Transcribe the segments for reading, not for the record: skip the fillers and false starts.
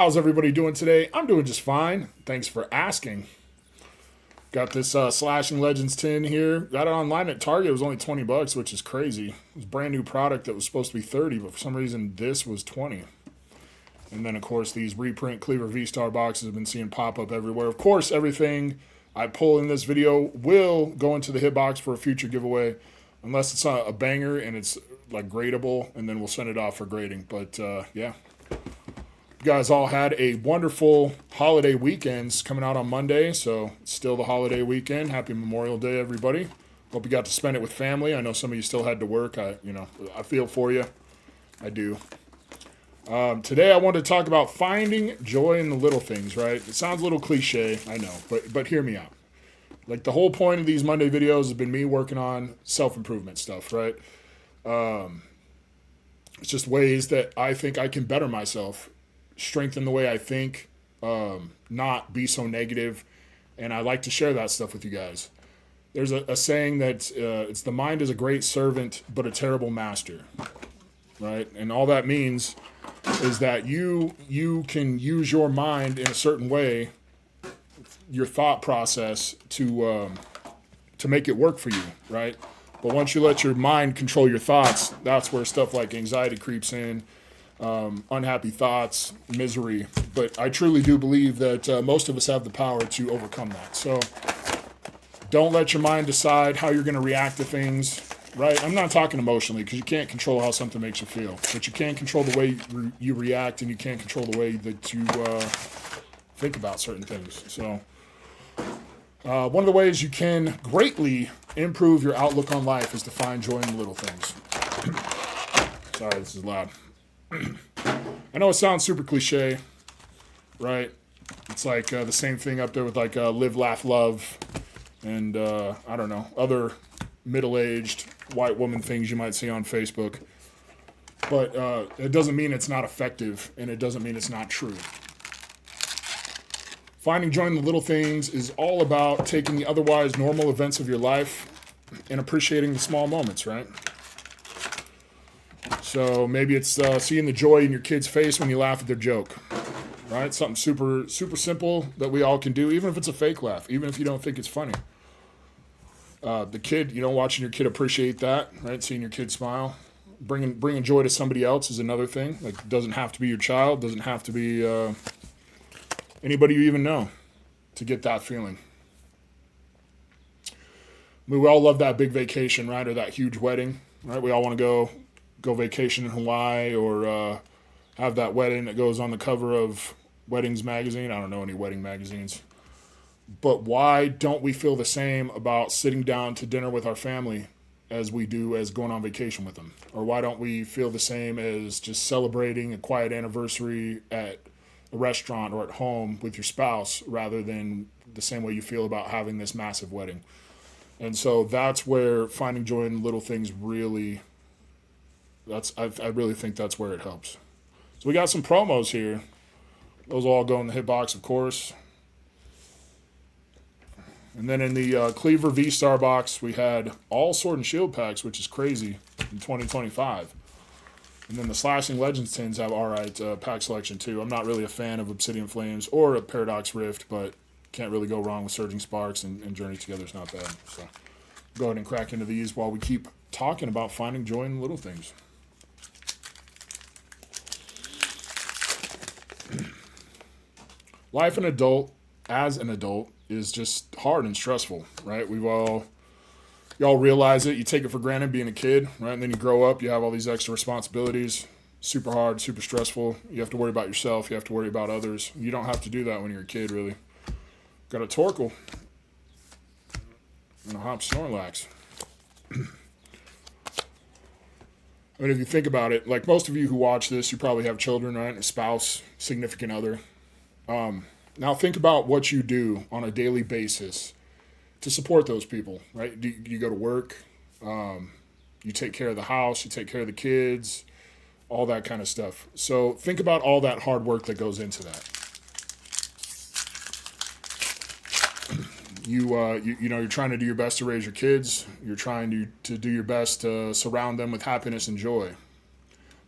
How's everybody doing today? I'm doing just fine. Thanks for asking. Got this Slashing Legends tin here. Got it online at Target. It was only 20 bucks, which is crazy. It was a brand new product that was supposed to be 30, but for some reason this was 20. And then of course these reprint Kleavor VSTAR boxes have been seeing pop up everywhere. Of course, everything I pull in this video will go into the hitbox for a future giveaway, unless it's a banger and it's like gradable, and then we'll send it off for grading. But yeah. You guys all had a wonderful holiday weekends coming out on Monday, so it's still the holiday weekend. Happy Memorial Day, everybody. Hope you got to spend it with family. I know some of you still had to work. I feel for you. I do. Today I wanted to talk about finding joy in the little things, right? It sounds a little cliche, I know, but hear me out. Like the whole point of these Monday videos has been me working on self-improvement stuff, right? It's just ways that I think I can better myself, strengthen the way I think, not be so negative, and I like to share that stuff with you guys. There's a saying that it's the mind is a great servant but a terrible master, right? And all that means is that you can use your mind in a certain way, your thought process to make it work for you, right? But once you let your mind control your thoughts, that's where stuff like anxiety creeps in. Unhappy thoughts, misery. But I truly do believe that most of us have the power to overcome that. So don't let your mind decide how you're going to react to things, right? I'm not talking emotionally because you can't control how something makes you feel. But you can control the way you react, and you can't control the way that you think about certain things. So one of the ways you can greatly improve your outlook on life is to find joy in the little things. Sorry, this is loud. I know it sounds super cliche, right? It's like the same thing up there with like live, laugh, love, and I don't know, other middle-aged white woman things you might see on Facebook. But it doesn't mean it's not effective, and it doesn't mean it's not true. Finding joy in the little things is all about taking the otherwise normal events of your life and appreciating the small moments, right? So maybe it's seeing the joy in your kid's face when you laugh at their joke, right? Something super, super simple that we all can do, even if it's a fake laugh, even if you don't think it's funny. The kid, watching your kid appreciate that, right? Seeing your kid smile, bringing joy to somebody else is another thing. Like, it doesn't have to be your child, doesn't have to be anybody you even know to get that feeling. I mean, we all love that big vacation, right? Or that huge wedding, right? We all want to go vacation in Hawaii, or have that wedding that goes on the cover of Weddings magazine. I don't know any wedding magazines. But why don't we feel the same about sitting down to dinner with our family as we do as going on vacation with them? Or why don't we feel the same as just celebrating a quiet anniversary at a restaurant or at home with your spouse, rather than the same way you feel about having this massive wedding? And so that's where finding joy in little things really, I really think that's where it helps. So we got some promos here. Those will all go in the hitbox, of course. And then in the Kleavor VSTAR box, we had all Sword and Shield packs, which is crazy, in 2025. And then the Slashing Legends tins have alright pack selection too. I'm not really a fan of Obsidian Flames or a Paradox Rift, but can't really go wrong with Surging Sparks, and Journey Together is not bad. So go ahead and crack into these while we keep talking about finding joy in little things. Life as an adult is just hard and stressful, right? Y'all realize it. You take it for granted being a kid, right? And then you grow up, you have all these extra responsibilities. Super hard, super stressful. You have to worry about yourself. You have to worry about others. You don't have to do that when you're a kid, really. Got a Torkoal and a Hop Snorlax. I mean, if you think about it, like most of you who watch this, you probably have children, right? A spouse, significant other. Now think about what you do on a daily basis to support those people, right? You go to work, you take care of the house, you take care of the kids, all that kind of stuff. So think about all that hard work that goes into that. You're trying to do your best to raise your kids. You're trying to do your best to surround them with happiness and joy.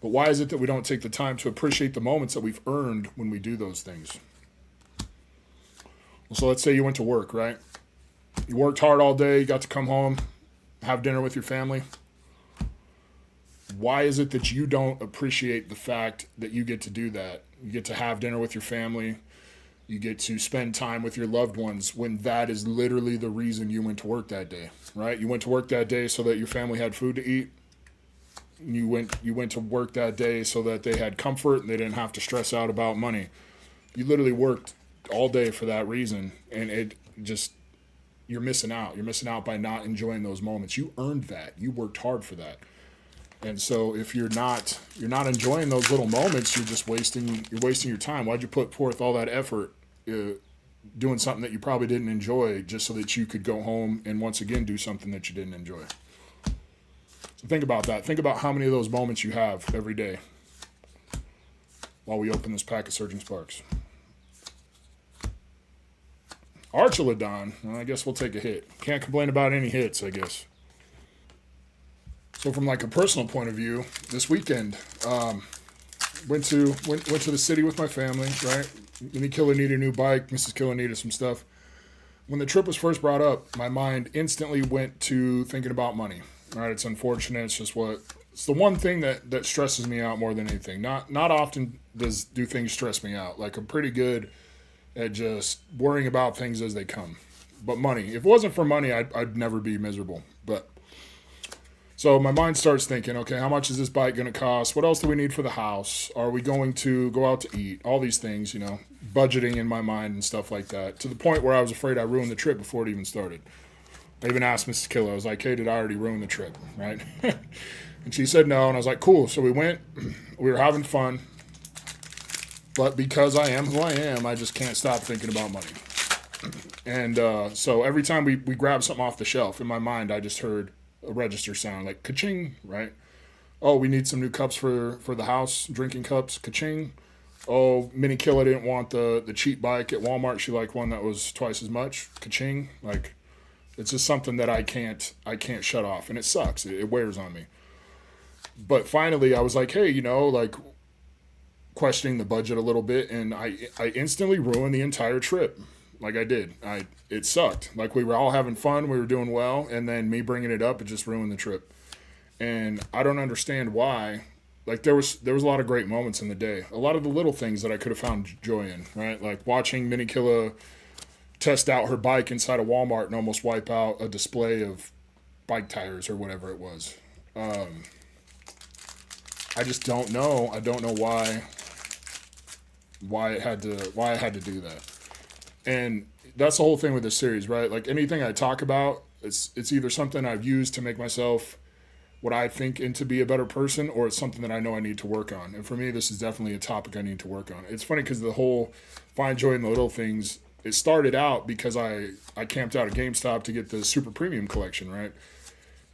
But why is it that we don't take the time to appreciate the moments that we've earned when we do those things? So let's say you went to work, right? You worked hard all day, you got to come home, have dinner with your family. Why is it that you don't appreciate the fact that you get to do that? You get to have dinner with your family. You get to spend time with your loved ones when that is literally the reason you went to work that day, right? You went to work that day so that your family had food to eat. You went to work that day so that they had comfort and they didn't have to stress out about money. You literally worked all day for that reason, and it just, you're missing out. You're missing out by not enjoying those moments. You earned that. You worked hard for that. And so if you're not enjoying those little moments, you're just wasting your time. Why'd you put forth all that effort doing something that you probably didn't enjoy just so that you could go home and once again do something that you didn't enjoy? So think about that. Think about how many of those moments you have every day while we open this pack of Surging Sparks. Archelodon, well, I guess we'll take a hit. Can't complain about any hits, I guess. So from like a personal point of view, this weekend, went to the city with my family, right? Mini Killer needed a new bike. Mrs. Killer needed some stuff. When the trip was first brought up, my mind instantly went to thinking about money. Right? It's unfortunate. It's just it's the one thing that stresses me out more than anything. Not often do things stress me out. Like I'm pretty good at just worrying about things as they come. But money, if it wasn't for money, I'd never be miserable. But so my mind starts thinking, okay, how much is this bike going to cost? What else do we need for the house? Are we going to go out to eat? All these things, budgeting in my mind and stuff like that, to the point where I was afraid I ruined the trip before it even started. I even asked Mrs. Killer, I was like, hey, did I already ruin the trip, right? And she said no, and I was like, cool. So we went, we were having fun, but because I am who I am, I just can't stop thinking about money. And so every time we grabbed something off the shelf, in my mind, I just heard a register sound, like ka-ching, right? Oh, we need some new cups for the house, drinking cups, ka-ching. Oh, Mini Killer didn't want the cheap bike at Walmart. She liked one that was twice as much, ka-ching. Like, it's just something that I can't shut off, and it sucks. It wears on me. But finally, I was like, hey, like questioning the budget a little bit, and I instantly ruined the entire trip. Like I did. It sucked. Like we were all having fun, we were doing well, and then me bringing it up, it just ruined the trip. And I don't understand why. Like there was a lot of great moments in the day. A lot of the little things that I could have found joy in, right? Like watching Mini Killer test out her bike inside a Walmart and almost wipe out a display of bike tires or whatever it was. I just don't know. I don't know why I had to do that. And that's the whole thing with this series, right? Like anything I talk about, it's either something I've used to make myself what I think into be a better person, or it's something that I know I need to work on. And for me, this is definitely a topic I need to work on. It's funny because the whole find joy in the little things, it started out because I camped out at GameStop to get the super premium collection, right?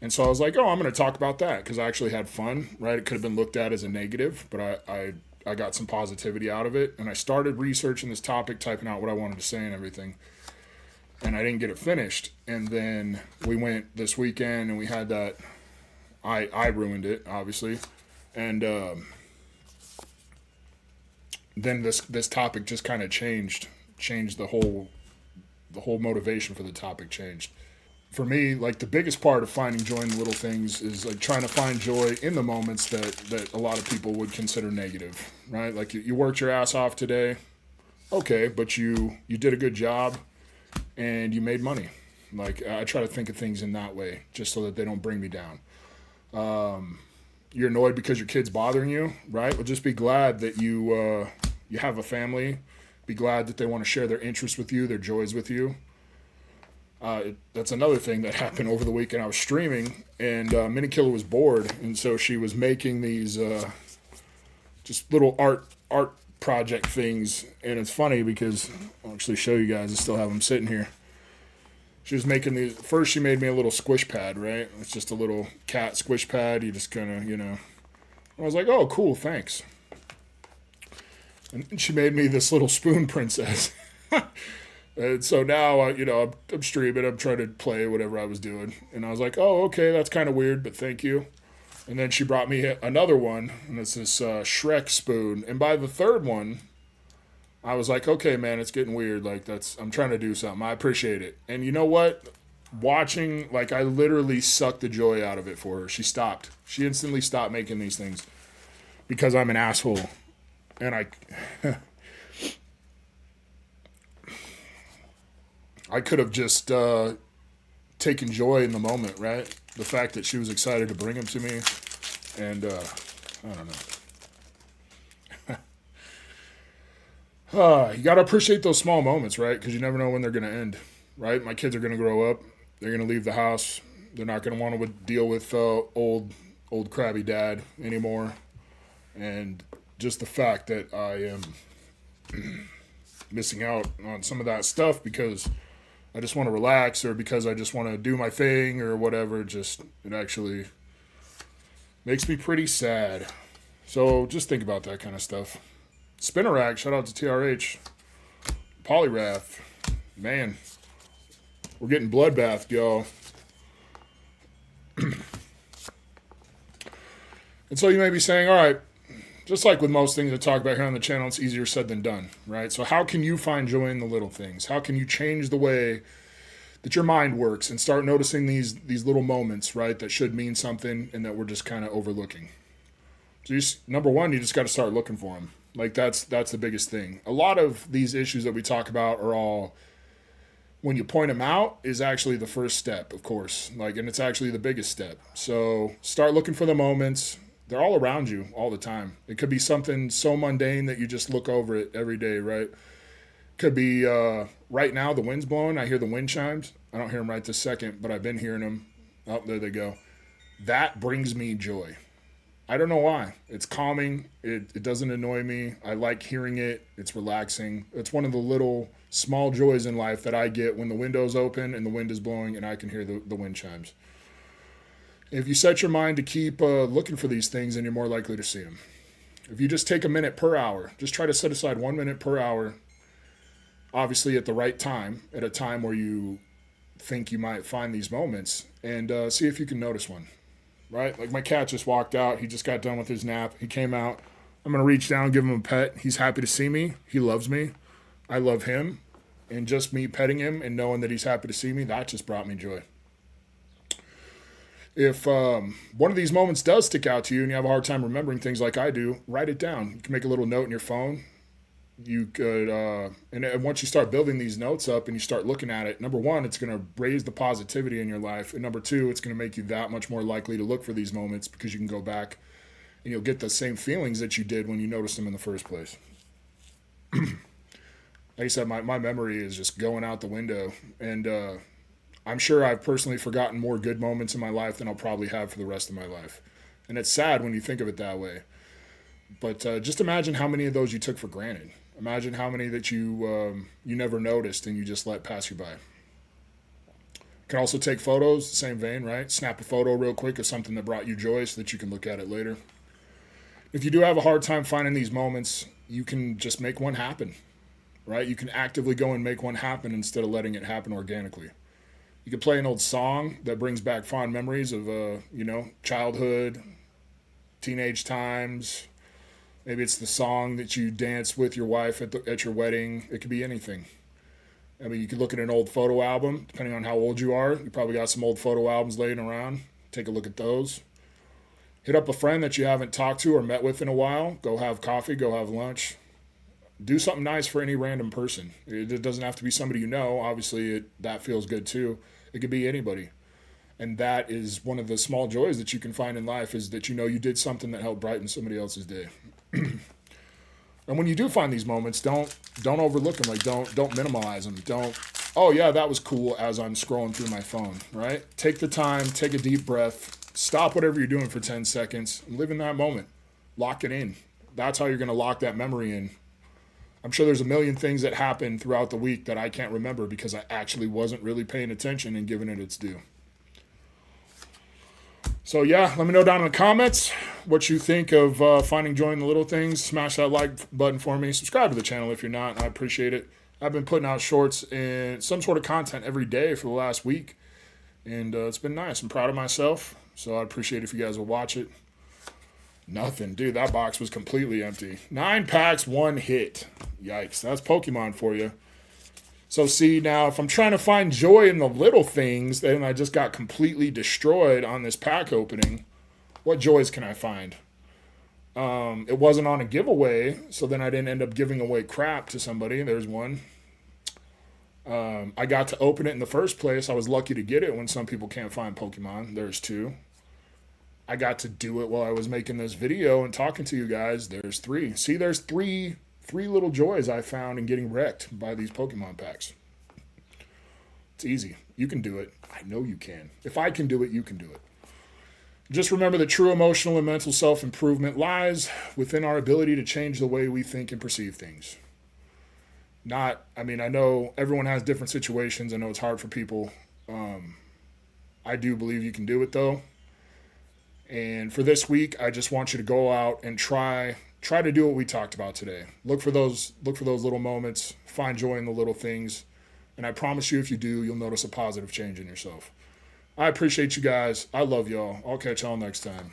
And so I was like, oh, I'm going to talk about that because I actually had fun, right? It could have been looked at as a negative, but I got some positivity out of it. And I started researching this topic, typing out what I wanted to say and everything. And I didn't get it finished. And then we went this weekend and we had that. I ruined it, obviously. And then this topic just kind of changed the whole motivation for the topic changed. For me, like the biggest part of finding joy in the little things is like trying to find joy in the moments that a lot of people would consider negative, right? Like you worked your ass off today, okay, but you did a good job and you made money. Like I try to think of things in that way just so that they don't bring me down. You're annoyed because your kid's bothering you, right? Well, just be glad that you have a family. Be glad that they want to share their interests with you, their joys with you. That's another thing that happened over the weekend. I was streaming, and Mini Killer was bored, and so she was making these just little art project things. And it's funny because I'll actually show you guys. I still have them sitting here. She was making these. First, she made me a little squish pad, right? It's just a little cat squish pad. You just kind of, I was like, oh, cool, thanks. And she made me this little spoon princess. And so now, I'm streaming. I'm trying to play whatever I was doing. And I was like, oh, okay, that's kind of weird, but thank you. And then she brought me another one, and it's this Shrek spoon. And by the third one, I was like, okay, man, it's getting weird. Like, I'm trying to do something. I appreciate it. And you know what? Watching, like, I literally sucked the joy out of it for her. She stopped. She instantly stopped making these things because I'm an asshole. And I could have just taken joy in the moment, right? The fact that she was excited to bring them to me. And, I don't know. You got to appreciate those small moments, right? Because you never know when they're going to end, right? My kids are going to grow up. They're going to leave the house. They're not going to want to deal with old crabby dad anymore. And just the fact that I am missing out on some of that stuff because I just want to relax or because I just want to do my thing or whatever, it actually makes me pretty sad. So just think about that kind of stuff. Spinnerack, shout out to TRH. Polyrath, man, we're getting bloodbath, y'all. And so you may be saying, all right, just like with most things I talk about here on the channel, it's easier said than done, right? So how can you find joy in the little things? How can you change the way that your mind works and start noticing these little moments, right, that should mean something and that we're just kind of overlooking? So number one, you just got to start looking for them. Like that's the biggest thing. A lot of these issues that we talk about are all, when you point them out, is actually the first step, of course. And it's actually the biggest step. So start looking for the moments. They're all around you all the time. It could be something so mundane that you just look over it every day, right? Could be right now the wind's blowing. I hear the wind chimes. I don't hear them right this second, but I've been hearing them. Oh, there they go. That brings me joy. I don't know why. It's calming. It doesn't annoy me. I like hearing it. It's relaxing. It's one of the little small joys in life that I get when the window's open and the wind is blowing and I can hear the wind chimes. If you set your mind to keep looking for these things, then you're more likely to see them. If you just take a minute per hour, just try to set aside 1 minute per hour, obviously at the right time, at a time where you think you might find these moments, and see if you can notice one. Right? Like my cat just walked out. He just got done with his nap. He came out. I'm going to reach down and give him a pet. He's happy to see me. He loves me. I love him. And just me petting him and knowing that he's happy to see me, that just brought me joy. If one of these moments does stick out to you and you have a hard time remembering things like I do, write it down. You can make a little note in your phone. You could, and once you start building these notes up and you start looking at it, number one, it's going to raise the positivity in your life. And number two, it's going to make you that much more likely to look for these moments because you can go back and you'll get the same feelings that you did when you noticed them in the first place. Like I said, my memory is just going out the window. And I'm sure I've personally forgotten more good moments in my life than I'll probably have for the rest of my life. And it's sad when you think of it that way. But just imagine how many of those you took for granted. Imagine how many that you never noticed and you just let pass you by. You can also take photos, same vein, right? Snap a photo real quick of something that brought you joy so that you can look at it later. If you do have a hard time finding these moments, you can just make one happen, right? You can actively go and make one happen instead of letting it happen organically. You can play an old song that brings back fond memories of, childhood, teenage times. Maybe it's the song that you danced with your wife at your wedding. It could be anything. I mean, you could look at an old photo album, depending on how old you are. You probably got some old photo albums laying around. Take a look at those. Hit up a friend that you haven't talked to or met with in a while. Go have coffee, go have lunch. Do something nice for any random person. It doesn't have to be somebody you know. Obviously, that feels good too. It could be anybody. And that is one of the small joys that you can find in life, is that you know you did something that helped brighten somebody else's day. And when you do find these moments, don't overlook them. Like don't minimize them. Oh yeah, that was cool as I'm scrolling through my phone, right? Take the time, take a deep breath, stop whatever you're doing for 10 seconds, and live in that moment. Lock it in. That's how you're going to lock that memory in. I'm sure there's a million things that happen throughout the week that I can't remember because I actually wasn't really paying attention and giving it its due. So yeah, let me know down in the comments what you think of finding joy in the little things. Smash that like button for me. Subscribe to the channel if you're not. I appreciate it. I've been putting out shorts and some sort of content every day for the last week. And it's been nice. I'm proud of myself. So I'd appreciate if you guys will watch it. Nothing. Dude, that box was completely empty. 9 packs, 1 hit. Yikes. That's Pokemon for you. So see, now if I'm trying to find joy in the little things, then I just got completely destroyed on this pack opening. What joys can I find? It wasn't on a giveaway, so then I didn't end up giving away crap to somebody. There's one. I got to open it in the first place. I was lucky to get it when some people can't find Pokemon. There's 2. I got to do it while I was making this video and talking to you guys. There's 3. See, there's three little joys I found in getting wrecked by these Pokemon packs. It's easy. You can do it. I know you can. If I can do it, you can do it. Just remember that true emotional and mental self-improvement lies within our ability to change the way we think and perceive things. I know everyone has different situations. I know it's hard for people. I do believe you can do it, though. And for this week, I just want you to go out and try to do what we talked about today. Look for those little moments. Find joy in the little things. And I promise you, if you do, you'll notice a positive change in yourself. I appreciate you guys. I love y'all. I'll catch y'all next time.